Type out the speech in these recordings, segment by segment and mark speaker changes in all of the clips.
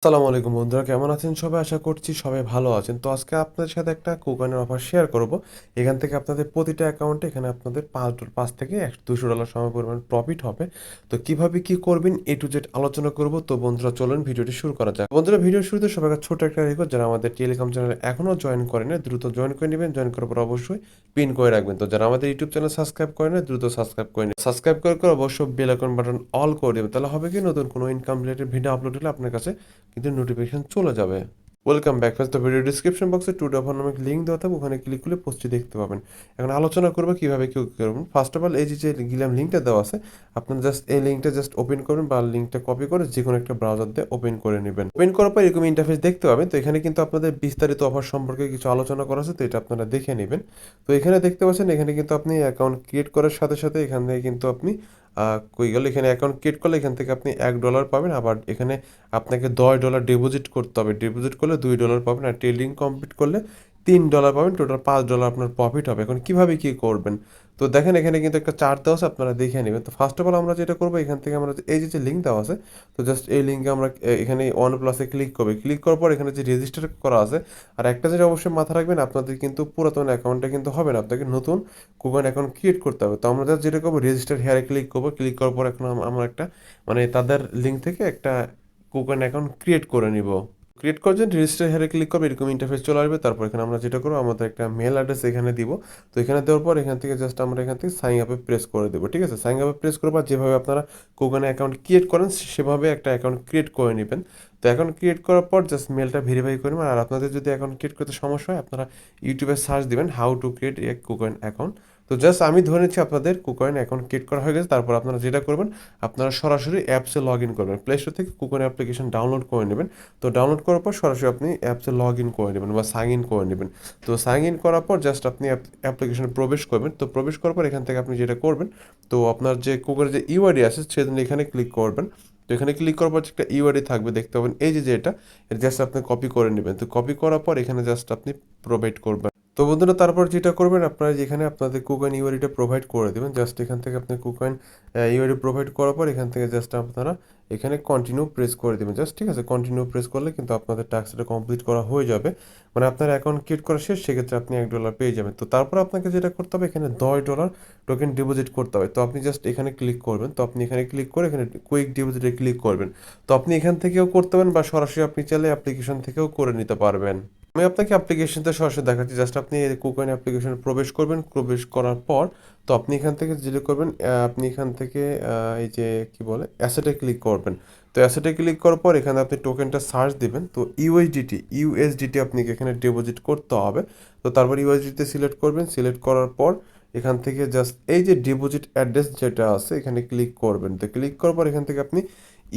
Speaker 1: আসসালামু আলাইকুম বন্ধুরা, কেমন আছেন সবাই? আশা করছি সবাই ভালো আছেন। তো আজকে আপনাদের সাথে একটা কুপনের অফার শেয়ার করব। এখান থেকে আপনাদের প্রতিটা অ্যাকাউন্টে এখানে আপনাদের ৫ থেকে $200 সমপরিমাণ প্রফিট হবে। তো কিভাবে কি করবেন এ টু জেড আলোচনা করব। তো বন্ধুরা চলুন ভিডিওটি শুরু করা যাক। বন্ধুরা ভিডিওর শুরুতে সবার কাছে ছোট একটা রিকোয়েস্ট, যারা আমাদের টেলিগ্রাম চ্যানেলে এখনও জয়েন করেন না দ্রুত জয়েন করে নেবেন। জয়েন করার পর অবশ্যই পিন করে রাখবেন। তো যারা আমাদের ইউটিউব চ্যানেল সাবস্ক্রাইব করেন না দ্রুত সাবস্ক্রাইব করে নিন। সাবস্ক্রাইব করে অবশ্যই বেল আইকন বাটন অল করে দেবেন। তাহলে হবে কি, নতুন কোনো ইনকাম রিলেটেড ভিডিও আপলোড হলে আপনার কাছে কিন্তু নোটিফিকেশন চলে যাবে। Welcome back friends. তো ভিডিও ডিসক্রিপশন বক্সে টু অফার নামে লিঙ্ক দেওয়া থাকবে, ওখানে ক্লিক করলে পোস্টটি দেখতে পাবেন। এখন আলোচনা করবো কিভাবে কি করবেন। ফার্স্ট অফ অল, এই যে গিলাম লিঙ্কটা দেওয়া আছে, আপনারা জাস্ট এই লিঙ্কটা জাস্ট ওপেন করবেন বা লিঙ্কটা কপি করে যে কোনো একটা ব্রাউজার দিয়ে ওপেন করে নেবেন। ওপেন করার পর এরকম ইন্টারফেস দেখতে পাবেন। তো এখানে কিন্তু আপনাদের বিস্তারিত অফার সম্পর্কে কিছু আলোচনা করা আছে, তো এটা আপনারা দেখে নেবেন। তো এখানে দেখতে পাচ্ছেন, এখানে কিন্তু আপনি অ্যাকাউন্ট ক্রিয়েট করার সাথে সাথে এখান থেকে কিন্তু আপনি কই গেল, এখানে অ্যাকাউন্ট ক্রিয়েট করলে এখান থেকে আপনি $1 পাবেন। আবার এখানে আপনাকে $10 ডিপোজিট করতে হবে। ডিপোজিট করলে $2 পাবেন, আর ট্রেডিং কমপ্লিট করলে $3 পাবেন। টোটাল $5 আপনার প্রফিট হবে। এখন কিভাবে কি করবেন, তো দেখেন এখানে কিন্তু একটা চার্ট দেওয়া আছে, আপনারা দেখে নেবেন। তো ফার্স্ট অফ অল আমরা যেটা করবো, এখান থেকে আমরা এই যে লিঙ্ক দেওয়া আছে, তো জাস্ট এই লিঙ্কে আমরা এখানে ওয়ান প্লাসে ক্লিক করবে। ক্লিক করার পর এখানে যে রেজিস্টার করা আছে, আর একটা যেটা অবশ্যই মাথা রাখবেন, আপনাদের কিন্তু পুরাতন অ্যাকাউন্টটা কিন্তু হবে না, আপনাকে নতুন কুকন অ্যাকাউন্ট ক্রিয়েট করতে হবে। তো আমরা জাস্ট যেটা করবো, রেজিস্টার হেয়ারে ক্লিক করবো। ক্লিক করার পর এখন আমরা একটা তাদের লিঙ্ক থেকে একটা কুকন অ্যাকাউন্ট ক্রিয়েট করে নিব। ক্রিয়েট করার জন্য রেজিস্টার হেয়ারে ক্লিক করবে, এরকম ইন্টারফেস চলে আসবে। তারপর এখানে আমরা যেটা করবো, আমাদের একটা মেল অ্যাড্রেস এখানে দিব। তো এখানে দেওয়ার পর এখান থেকে জাস্ট আমরা এখান থেকে সাইন আপে প্রেস করে দেবো। ঠিক আছে, সাইন আপে প্রেস করার পর যেভাবে আপনারা কুকনে অ্যাকাউন্ট ক্রিয়েট করেন সেভাবে একটা অ্যাকাউন্ট ক্রিয়েট করে নেবেন। তো অ্যাকাউন্ট ক্রিয়েট করার পর জাস্ট মেলটা ভেরিফাই করে নেবেন। আর আপনাদের যদি অ্যাকাউন্ট ক্রিয়েট করতে সমস্যা হয়, আপনারা ইউটিউবে সার্চ দিবেন how to create a KuCoin account. তো জাস্ট আমি ধরে নিচ্ছি আপনাদের কুকয়েন অ্যাকাউন্ট ক্রিয়েট করা হয়ে গেছে। তারপর আপনারা যেটা করবেন, আপনারা সরাসরি অ্যাপসে লগ ইন করবেন। প্লে স্টোর থেকে কুকয়েন অ্যাপ্লিকেশন ডাউনলোড করে নেবেন। তো ডাউনলোড করার পর সরাসরি আপনি অ্যাপসে লগ ইন করে নেবেন বা সাইন ইন করে নেবেন। তো সাইন ইন করার পর জাস্ট আপনি অ্যাপ্লিকেশনে প্রবেশ করবেন। তো প্রবেশ করার পর এখান থেকে আপনি যেটা করবেন, তো আপনার যে কুকারের যে ইউআইডি আছে সেজন্য এখানে ক্লিক করবেন। তো এখানে ক্লিক করার পর একটা ইউআইডি থাকবে, দেখতে পাবেন এই যে এটা জাস্ট আপনি কপি করে নেবেন। তো কপি করার পর এখানে জাস্ট আপনি প্রোভাইড করবেন। তো বন্ধুরা তারপর যেটা করবেন, আপনারা যেখানে আপনাদের কুকয়েন ইউআইডিটা প্রোভাইড করে দেবেন, জাস্ট এখান থেকে আপনি কুকয়েন ইউআইডি প্রোভাইড করার পর এখান থেকে জাস্ট আপনারা এখানে কন্টিনিউ প্রেস করে দেবেন। জাস্ট ঠিক আছে, কন্টিনিউ প্রেস করলে কিন্তু আপনাদের টাস্কটা কমপ্লিট করা হয়ে যাবে। আপনার অ্যাকাউন্ট ক্রিয়েট করা শেষ, সেক্ষেত্রে আপনি $1 পেয়ে যাবেন। তো তারপর আপনাকে যেটা করতে হবে, এখানে $10 টোকেন ডিপোজিট করতে হবে। তো আপনি জাস্ট এখানে ক্লিক করবেন। তো আপনি এখানে ক্লিক করে এখানে কুইক ডিপোজিটে ক্লিক করবেন। তো আপনি এখান থেকেও করতে পারেন বা সরাসরি আপনি চাইলে অ্যাপ্লিকেশন থেকেও করে নিতে পারবেন। আমি আপনাকে অ্যাপ্লিকেশনটা সরাসরি দেখাচ্ছি। জাস্ট আপনি কুকয়েন অ্যাপ্লিকেশনে প্রবেশ করবেন। প্রবেশ করার পর তো আপনি এখান থেকে যেটা করবেন, আপনি এখান থেকে এই যে কি বলে অ্যাসেটে ক্লিক করবেন। তো অ্যাসেটে ক্লিক করার পর এখানে আপনি টোকেনটা সার্চ দিবেন। তো ইউএসডিটি আপনাকে এখানে ডিপোজিট করতে হবে। তো তারপর ইউএসডিটি সিলেক্ট করবেন। সিলেক্ট করার পর এখান থেকে জাস্ট এই যে ডিপোজিট অ্যাড্রেস যেটা আছে এখানে ক্লিক করবেন। তো ক্লিক করার পর এখান থেকে আপনি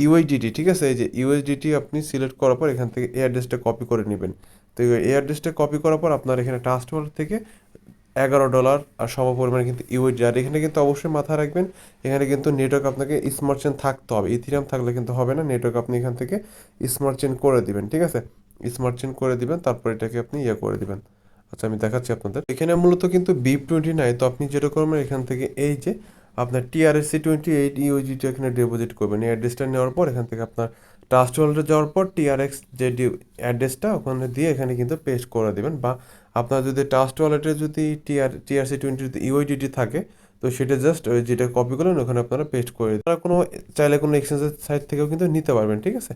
Speaker 1: ইউএসডিটি, ঠিক আছে, এই যে ইউএসডিটি আপনি সিলেক্ট করার পর এখান থেকে এই অ্যাড্রেসটা কপি করে নেবেন। তো এই অ্যাড্রেসটা কপি করার পর আপনার এখানে ট্রাস্ট ওয়ালেট থেকে $11 আর সমপরিমাণে কিন্তু ইউএসডি। আর এখানে কিন্তু অবশ্যই মাথায় রাখবেন, এখানে কিন্তু নেটওয়ার্ক আপনাকে স্মার্ট চেন থাকতে হবে। ইথিরিয়াম থাকলে কিন্তু হবে না, নেটওয়ার্ক আপনি এখান থেকে স্মার্ট চেন করে দিবেন। ঠিক আছে, স্মার্ট চেন করে দিবেন, তারপর এটাকে আপনি করে দিবেন। আচ্ছা আমি দেখাচ্ছি আপনাদের। এখানে মূলত কিন্তু BIP20 নাই। তো আপনি যেটা করবেন, এখান থেকে এই যে আপনার TRSC28 ইউজিটি এখানে ডিপোজিট করবেন। এই অ্যাড্রেসটা নেওয়ার পর এখান থেকে আপনার ট্রাস্ট ওয়ালেটে যাওয়ার পর TRX যে অ্যাড্রেসটা ওখানে দিয়ে এখানে কিন্তু পেস্ট করে দেবেন। বা আপনার যদি ট্রাস্ট ওয়ালেটে যদি TRC20 যদি ইউআইডিটি থাকে, তো সেটা জাস্ট ওই যেটা কপি করলেন ওখানে আপনারা পেস্ট করে দিন। আপনারা কোনো চাইলে কোনো এক্সচেঞ্জের সাইট থেকেও কিন্তু নিতে পারবেন। ঠিক আছে,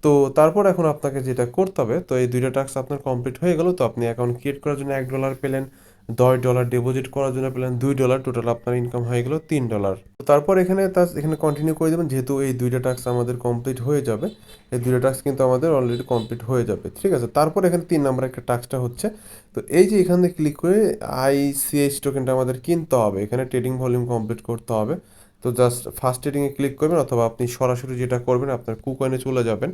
Speaker 1: তো তারপর এখন আপনাকে যেটা করতে হবে, তো এই দুইটা টাস্ক আপনার কমপ্লিট হয়ে গেল। তো আপনি অ্যাকাউন্ট ক্রিয়েট করার জন্য $1 পেলেন, $10 ডিপোজিট করার জন্য পেলেন $2। টোটাল আপনার ইনকাম হয়ে গেল $3। তো তারপর এখানে কন্টিনিউ করে দেবেন, যেহেতু এই দুইটা টাস্ক আমাদের কমপ্লিট হয়ে যাবে। এই দুইটা টাস্ক কিন্তু আমাদের অলরেডি কমপ্লিট হয়ে যাবে। ঠিক আছে, তারপর এখানে 3 নম্বর একটা টাস্কটা হচ্ছে, তো এই যে এখানে ক্লিক করে ICH টোকেনটা আমাদের কিনতে হবে। এখানে ট্রেডিং ভলিউম কমপ্লিট করতে হবে। তো জাস্ট ফার্স্ট ট্রেডিংয়ে ক্লিক করবেন, অথবা আপনি সরাসরি যেটা করবেন আপনার কুকয়েনে চলে যাবেন।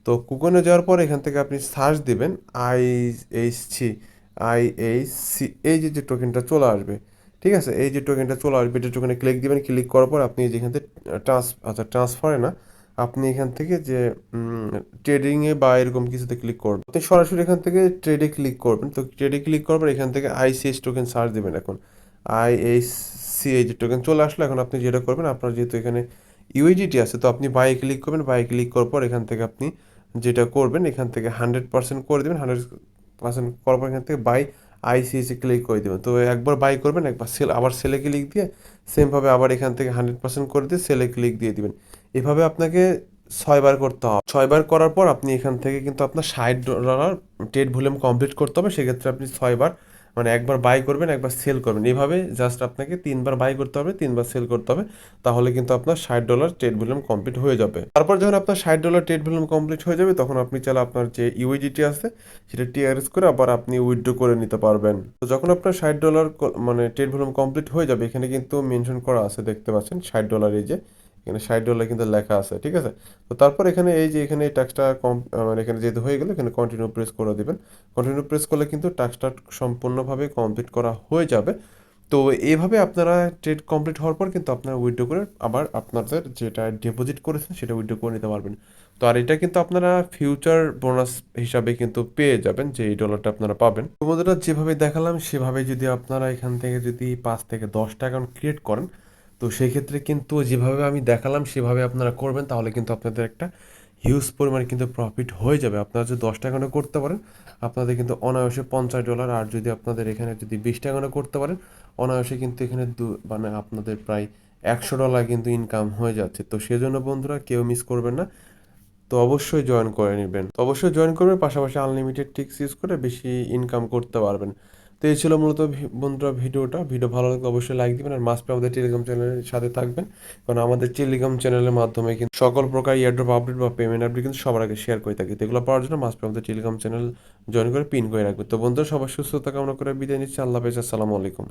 Speaker 1: তো কুকনে যাওয়ার পর এখান থেকে আপনি সার্চ দিবেন আইএইচসি আইএইচসি, এই যে টোকেনটা চলে আসবে। ঠিক আছে, এই যে টোকেনটা চলে আসবে, এটা টোকেনে ক্লিক দিবেন। ক্লিক করার পর আপনি যেখান থেকে ট্রান্সফারে না, আপনি এখান থেকে যে ট্রেডিংয়ে বা এরকম কিছুতে ক্লিক করবেন। আপনি সরাসরি এখান থেকে ট্রেডে ক্লিক করবেন। তো ট্রেডে ক্লিক করার পর এখান থেকে ICH টোকেন সার্চ দেবেন। এখন IHC এই যে টোকেন চলে আসলো। এখন আপনি যেটা করবেন, আপনার যেহেতু এখানে ইউএসডিটি আছে, তো আপনি বাই ক্লিক করবেন। বাই ক্লিক করার পর এখান থেকে আপনি যেটা করবেন এখান থেকে 100% করে দেবেন, 100% করার পর এখান থেকে বাই আইসিআইসি ক্লিক করে দেবেন। তো একবার বাই করবেন, একবার সেল, আবার সেলে ক্লিক দিয়ে সেমভাবে আবার এখান থেকে 100% করে দিয়ে সেলে ক্লিক দিয়ে দিবেন। এভাবে আপনাকে 6 বার করতে হবে। 6 বার করার পর আপনি এখান থেকে কিন্তু আপনার $60 ট্রেড ভলিউম কমপ্লিট করতে হবে। সেক্ষেত্রে আপনি 6 বার, মানে একবার বাই করবেন, একবার সেল করবেন, এইভাবে জাস্ট আপনাকে 3 বার বাই করতে হবে, 3 বার সেল করতে হবে। তাহলে কিন্তু আপনার $60 ট্রেড ভলিউম কমপ্লিট হয়ে যাবে। তারপর যখন আপনার $60 ট্রেড ভলিউম কমপ্লিট হয়ে যাবে, তখন আপনি চাইলে আপনার যে ইউএসডিটি আছে সেটা টিআরএস করে আবার আপনি উইথড্র করে নিতে পারবেন। তো যখন আপনার $60 মানে ট্রেড ভলিউম কমপ্লিট হয়ে যাবে, এখানে কিন্তু মেনশন করা আছে, দেখতে পাচ্ছেন $60, এই যে এখানে $60 কিন্তু লেখা আছে, ঠিক আছে। তো তারপর এখানে এই যে এখানে এই টাস্কটা মানে এখানে যেহেতু হয়ে গেল, এখানে কন্টিনিউ প্রেস করে দিবেন। কন্টিনিউ প্রেস করলে কিন্তু টাস্কটা সম্পূর্ণভাবে কমপ্লিট করা হয়ে যাবে। তো এইভাবে আপনারা ট্রেড কমপ্লিট হওয়ার পর কিন্তু আপনারা উইথড্র করে আবার আপনাদের যেটা ডিপোজিট করেছেন সেটা উইথড্র করে নিতে পারবেন। তো আর এটা কিন্তু আপনারা ফিউচার বোনাস হিসাবে কিন্তু পেয়ে যাবেন, যে এই ডলারটা আপনারা পাবেন। তো বন্ধুরা, যেভাবে দেখালাম সেভাবে যদি আপনারা এখান থেকে যদি 5 থেকে 10টা অ্যাকাউন্ট ক্রিয়েট করেন, তো সেই ক্ষেত্রে কিন্তু যেভাবে আমি দেখালাম সেভাবে আপনারা করবেন, তাহলে কিন্তু আপনাদের একটা হিউজ পরিমাণে কিন্তু প্রফিট হয়ে যাবে। আপনারা যদি 10টা অ্যাকাউন্টে করতে পারেন, আপনাদের কিন্তু অনায়াসে $50। আর যদি আপনাদের এখানে যদি 20টা অ্যাকাউন্টে করতে পারেন, অনায়াসে কিন্তু এখানে মানে আপনাদের প্রায় $100 কিন্তু ইনকাম হয়ে যাচ্ছে। তো সেজন্য বন্ধুরা কেউ মিস করবেন না। তো অবশ্যই জয়েন করে নেবেন, তো অবশ্যই জয়েন করবেন, পাশাপাশি আনলিমিটেড ট্রিক্স ইউজ করে বেশি ইনকাম করতে পারবেন। তো এই ছিল মূলত বন্ধুরা ভিডিও ভালো লাগলে অবশ্যই লাইক দিবেন, আর মাস্ট আমাদের টেলিগ্রাম চ্যানেলের সাথে থাকবেন। কারণ আমাদের টেলিগ্রাম চ্যানেলের মাধ্যমে কিন্তু সকল প্রকার ইয়ারড্রপ আপডেট বা পেমেন্ট আপডেট কিন্তু সবার আগে শেয়ার করে থাকি। তো এগুলো পাওয়ার জন্য মাস্ট আমাদের টেলিগ্রাম চ্যানেল জয়েন করে পিন করে রাখবেন। তো বন্ধুরা, সবার সুস্থতা কামনা করে বিদায় নিচ্ছি। আল্লাহ হাফেজ, আসসালামু আলাইকুম।